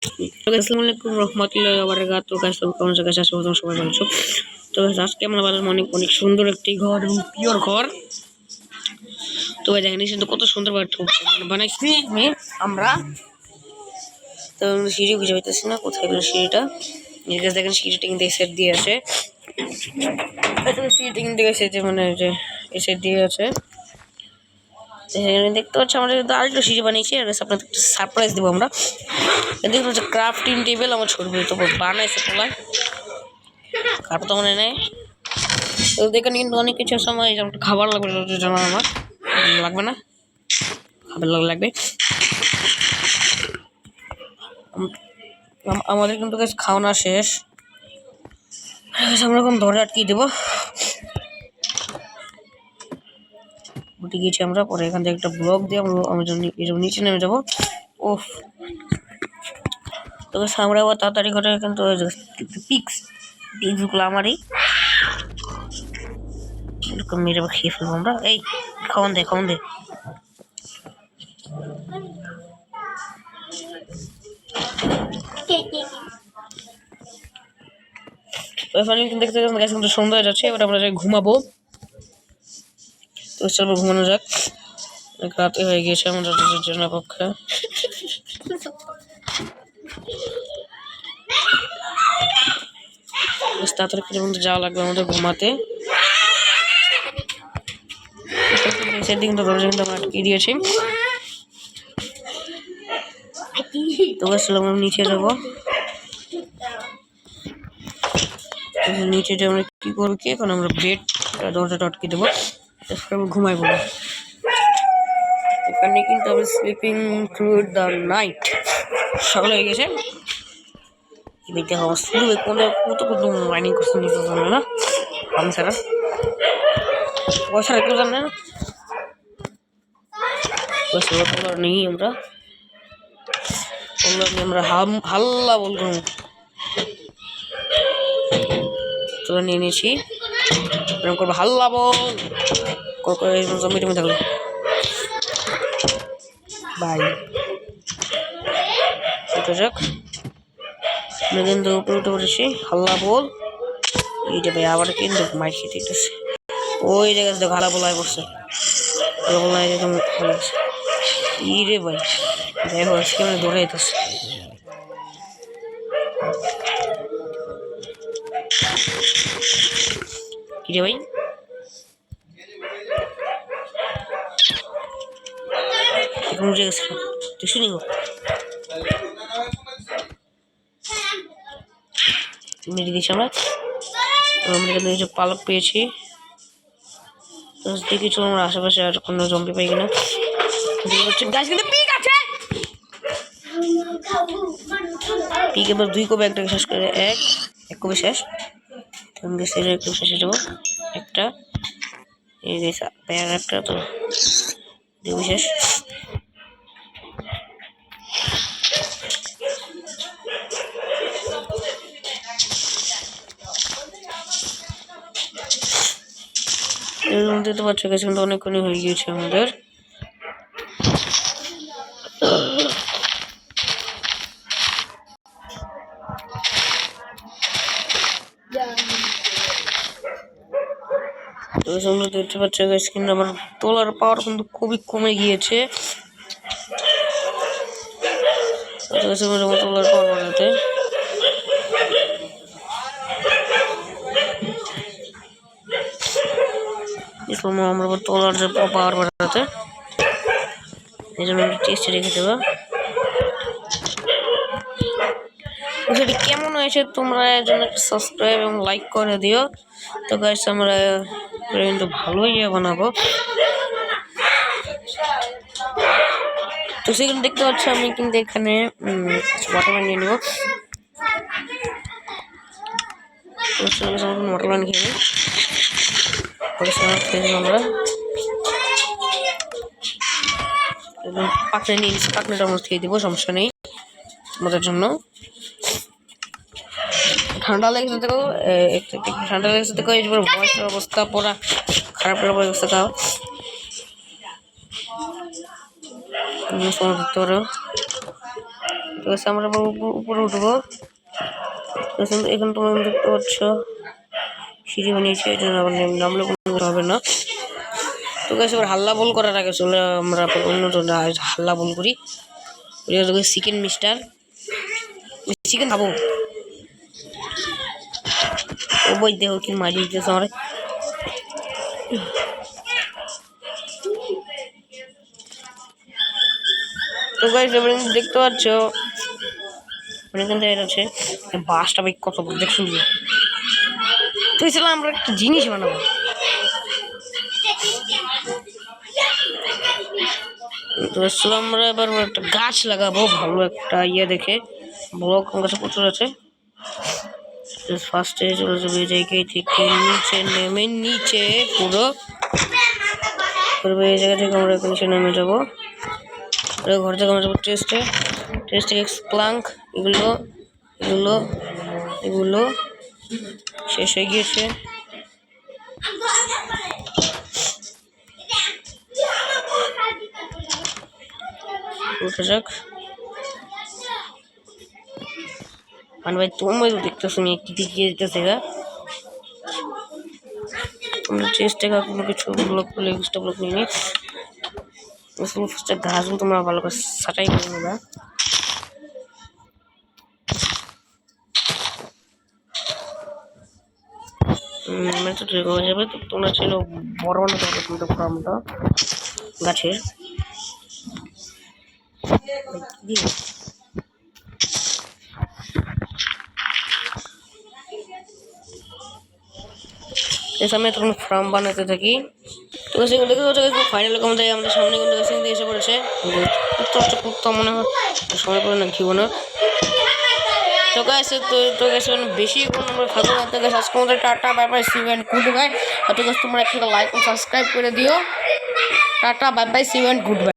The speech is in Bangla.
আসসালামু আলাইকুম রহমতুল্লাহি ওয়া বারাকাতুহু। গাইস কেমন আছো? গাইস আশা করি তোমরা সবাই ভালো আছো। তো গাইস আজকে আমরা বানাবো অনেক অনেক সুন্দর একটি ঘর এবং পিওর ঘর। তো গাইস দেখেন কিন্তু কত সুন্দর বানাইছি আমরা। তো সিঁড়ি খুঁজে পাইতেছি না, কোথায় গেল সিঁড়িটা। গাইস দেখেন সিঁড়িটা কিন্তু এই সেট দিয়ে আছে। সিঁড়িটা কিন্তু গেছে যে মানে যে এই সেট দিয়ে আছে। দেখতে পাচ্ছি আমরা কিন্তু আরেকটা সিঁড়ি বানিয়েছি, আর আপনাদের সারপ্রাইজ দেবো আমরা। দেখতে পাচ্ছি ক্রাফটিং টেবিল আমার ছবি তো বানাইছে পোলা, কারো তো মনে নেই। তো দেখেন কিন্তু অনেক কিছু সময় খাবার লাগবে, জানা আমার লাগবে না, খাবার লাগবে আমাদের কিন্তু খাওয়ানো শেষ। আমরা এখন ধরে আটকিয়ে দেবো, উঠে গিয়েছি আমরা। পরে এখান থেকে একটা ব্লক দিয়ে আমরা নিচে নেমে যাবো। ওফ, তো আমরা আবার তাড়াতাড়ি করে কিন্তু পিক্সগুলো আমারই এরকম মেরে খেয়ে ফেলবো আমরা। এই খাওয়ান দে দেখতে কিন্তু সন্ধ্যা হয়ে যাচ্ছে। এবার আমরা যাই ঘুমাবো। তো চলো ঘুমানো যাক, রাতে হয়ে গিয়েছে আমাদের জন্য পক্ষে। তাড়াতাড়ি করে যাওয়া লাগবে আমাদের ঘুমাতে। সেদিন তো দরজা কিন্তু আমরা আটকে দিয়েছি। তো আমরা নিচে যাবো। নিচে যে আমরা কি করবো কি, এখন আমরা বেড দরজাটা আটকে দেবো, আমরা ঘুমাই পড়বো। এখানে কিন্তু আমরা স্লিপিং থ্রু দ্য নাইট সকাল হয়ে গেছে। শুরু কত মাইনিং করতে নিতে জানে না আমি ছাড়া, পয়সা কেউ জানে না। নেই আমরা হাল্লা বলবো তোলা নিয়ে নিয়েছি, এরকম করবো হাল্লা বল জমি টমি থাকলো। বাই যাক, আমরা কিন্তু উপরে উঠে পড়েছি। হাল্লা বল এইটা ভাই আবার কিন্তু মাইক খেতে দিতেছে। ওই জায়গায় দেখো হাল্লা বলাই পড়ছে ই রে ভাই, দেখো আজকে মানে ধরে যেতেছে। কি রে ভাই, এখন উঠে গেছে তুই শুনি গো, মেরে দিয়েছি আমরা এখানে পালক পেয়েছি। দেখি চলো আমরা আশেপাশে আর কোনো জম্বি পাই কিনা। গাছ কিন্তু পিক আছে, পিক এবার 2 কপি একটাকে শেষ করে এক কপি শেষ। একটু শেষে যাবো একটা, এই যে একটা তো 2 কপি শেষ। দেখতে পাচ্ছ গাছ কিন্তু অনেকক্ষণই হয়ে গিয়েছে আমাদের। দেখতে পাচ্ছ গাছ কিন্তু আমার তোলার পাওয়ার কিন্তু খুবই কমে গিয়েছে। তোলার পাওয়ার বাড়াতে আমরা তোলার যে পাওয়ার বাড়াতে এই জন্য টেস্টে রেখে দেবো। ভিডিওটি কেমন হয়েছে তোমরা এর জন্য সাবস্ক্রাইব এবং লাইক করে দিও। তো গাইস আমরা কিন্তু ভালোই বানাবো। তো সেখানে দেখতে পাচ্ছি আমি কিন্তু এখানে ওয়াটারমেলন নিয়ে নেবো। ওয়াটারমেলন খেয়ে আমরা পাকড়ে নিয়ে নিচ্ছি, পাকড়েটা আমরা খেয়ে দেবো, সমস্যা নেই আমাদের জন্য। ঠান্ডা লেগেছে দেখো, ঠান্ডা লেগেছে দেখো, এই বয়সের অবস্থা পুরা খারাপ অবস্থা। তাও দেখতে পারো তো গাইস আমরা উপরে উঠবো। এখানে তোমরা দেখতে পাচ্ছ সিঁড়ি বানিয়েছে, এটা নামলে কোনো হবে না। তো গাইস এবার হাল্লা বল করার আগে চলে আমরা অন্য হাল্লা বল করি। চিকেন মিস্টার চিকেন খাবো। ও বই দেখো কি মারি দিতেছে আমার। তো গাইস এবার দেখতে পাচ্ছ অনেকক্ষণ থেকে আছে বাসটা ভাই কত দেখ শুনবি। তুই চলো আমরা একটা জিনিস বানাবো। তো চলো আমরা এবার একটা গাছ লাগাবো ভালো একটা দেখে। ব্লক গাছে প্রচুর আছে। ফার্স্টে চলে যাবে জায়গায় থেকে নিচে নেমে নিচে পুরো এই জায়গা থেকে আমরা নিচে নেমে যাবো। ঘর থেকে আমরা যাবো টেস্টে প্লাঙ্ক এগুলো এগুলো এগুলো শেষ হয়ে গিয়েছে। উঠে যাক মানে ভাই তুমি দেখতেছো আমি কি দেখিয়ে দিতেছে গা। আমরা চেষ্টা কোনো কিছু ব্লক করলে এক্সট্রা ব্লক নিয়ে নিই। গাছগুলো তোমরা ভালো করে ছাটাই করে নেবা। হয়ে যাবে। তো তোমরা ছিল বড় বানাতে হবে তোমাদের ফার্মটা গাছের। আমি তখন ফার্ম বানাতে থাকি। তো সেগুলো দেখে ফাইনাল কম থেকে আমাদের সামনে কিন্তু এসে পড়েছে। কুত্তা মনে হয় সময় পড়ে না ঘিব না। তো গাইছে তো গাইছে বেশি কোনো আমরা থাকবো না। তো গাইছে আজকে আমাদের tata bye bye see you and goodbye. তো গাইছে তোমরা একটা লাইক ও সাবস্ক্রাইব করে দিও। Tata bye bye see you and good bye.